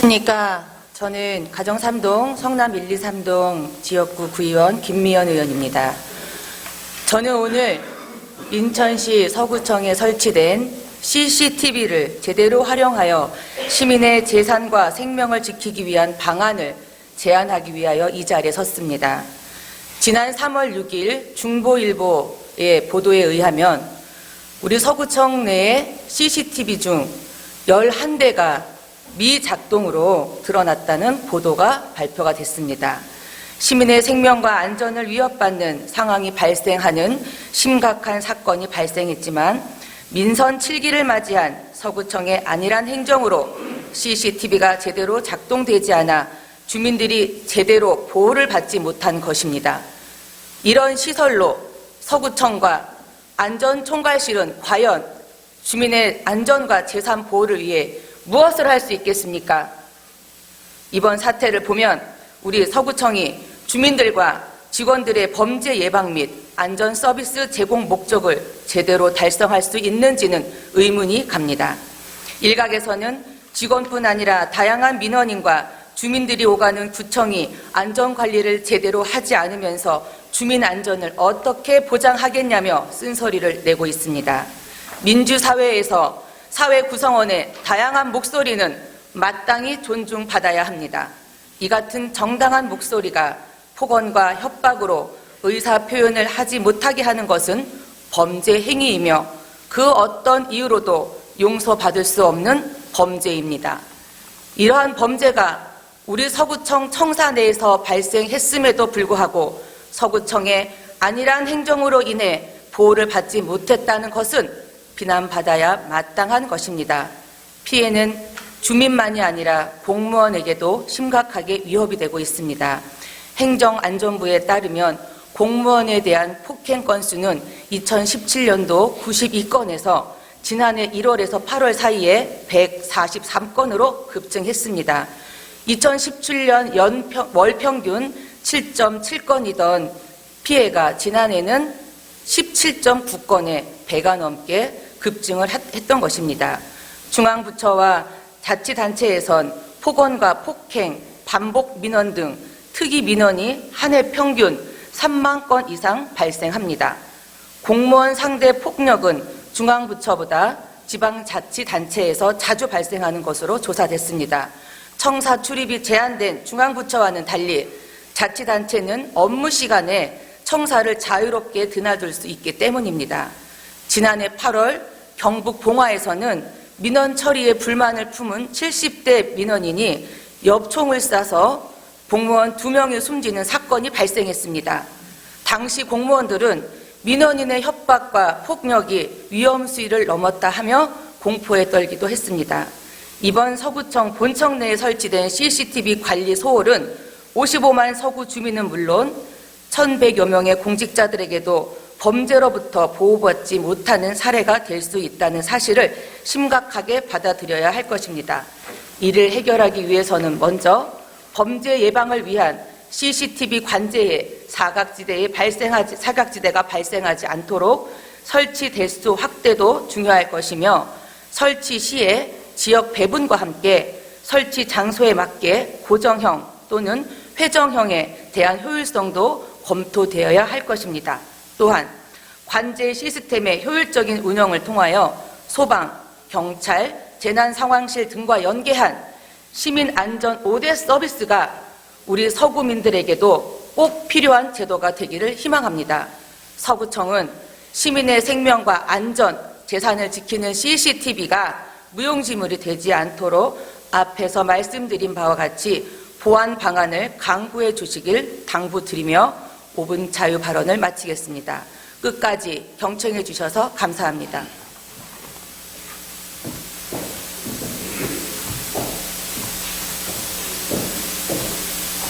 안녕하십니까. 저는 가정 3동 성남 1, 2, 3동 지역구 구의원 김미연 의원입니다. 저는 오늘 인천시 서구청에 설치된 CCTV를 제대로 활용하여 시민의 재산과 생명을 지키기 위한 방안을 제안하기 위하여 이 자리에 섰습니다. 지난 3월 6일 중보일보의 보도에 의하면 우리 서구청 내에 CCTV 중 11대가 미작동으로 드러났다는 보도가 발표가 됐습니다. 시민의 생명과 안전을 위협받는 상황이 발생하는 심각한 사건이 발생했지만 민선 7기를 맞이한 서구청의 안일한 행정으로 CCTV가 제대로 작동되지 않아 주민들이 제대로 보호를 받지 못한 것입니다. 이런 시설로 서구청과 안전총괄실은 과연 주민의 안전과 재산 보호를 위해 무엇을 할 수 있겠습니까? 이번 사태를 보면 우리 서구청이 주민들과 직원들의 범죄 예방 및 안전 서비스 제공 목적을 제대로 달성할 수 있는지는 의문이 갑니다. 일각에서는 직원뿐 아니라 다양한 민원인과 주민들이 오가는 구청이 안전관리를 제대로 하지 않으면서 주민 안전을 어떻게 보장하겠냐며 쓴소리를 내고 있습니다. 민주사회에서 사회 구성원의 다양한 목소리는 마땅히 존중받아야 합니다. 이 같은 정당한 목소리가 폭언과 협박으로 의사 표현을 하지 못하게 하는 것은 범죄 행위이며 그 어떤 이유로도 용서받을 수 없는 범죄입니다. 이러한 범죄가 우리 서구청 청사 내에서 발생했음에도 불구하고 서구청의 안일한 행정으로 인해 보호를 받지 못했다는 것은 비난받아야 마땅한 것입니다. 피해는 주민만이 아니라 공무원에게도 심각하게 위협이 되고 있습니다. 행정안전부에 따르면 공무원에 대한 폭행 건수는 2017년도 92건에서 지난해 1월에서 8월 사이에 143건으로 급증했습니다. 2017년 월 평균 7.7건이던 피해가 지난해는 17.9건에 배가 넘게 급증을 했던 것입니다. 중앙부처와 자치단체에선 폭언과 폭행, 반복 민원 등 특이 민원이 한 해 평균 3만 건 이상 발생합니다. 공무원 상대 폭력은 중앙부처보다 지방자치단체에서 자주 발생하는 것으로 조사됐습니다. 청사 출입이 제한된 중앙부처와는 달리 자치단체는 업무 시간에 청사를 자유롭게 드나들 수 있기 때문입니다. 지난해 8월 경북 봉화에서는 민원 처리에 불만을 품은 70대 민원인이 엽총을 쏴서 공무원 2명이 숨지는 사건이 발생했습니다. 당시 공무원들은 민원인의 협박과 폭력이 위험 수위를 넘었다 하며 공포에 떨기도 했습니다. 이번 서구청 본청 내에 설치된 CCTV 관리 소홀은 55만 서구 주민은 물론 1,100여 명의 공직자들에게도 범죄로부터 보호받지 못하는 사례가 될 수 있다는 사실을 심각하게 받아들여야 할 것입니다. 이를 해결하기 위해서는 먼저 범죄 예방을 위한 CCTV 관제에 사각지대가 발생하지 않도록 설치 대수 확대도 중요할 것이며 설치 시에 지역 배분과 함께 설치 장소에 맞게 고정형 또는 회정형에 대한 효율성도 검토되어야 할 것입니다. 또한 관제 시스템의 효율적인 운영을 통하여 소방, 경찰, 재난상황실 등과 연계한 시민안전 5대 서비스가 우리 서구민들에게도 꼭 필요한 제도가 되기를 희망합니다. 서구청은 시민의 생명과 안전, 재산을 지키는 CCTV가 무용지물이 되지 않도록 앞에서 말씀드린 바와 같이 보완 방안을 강구해 주시길 당부드리며 5분 자유 발언을 마치겠습니다. 끝까지 경청해 주셔서 감사합니다.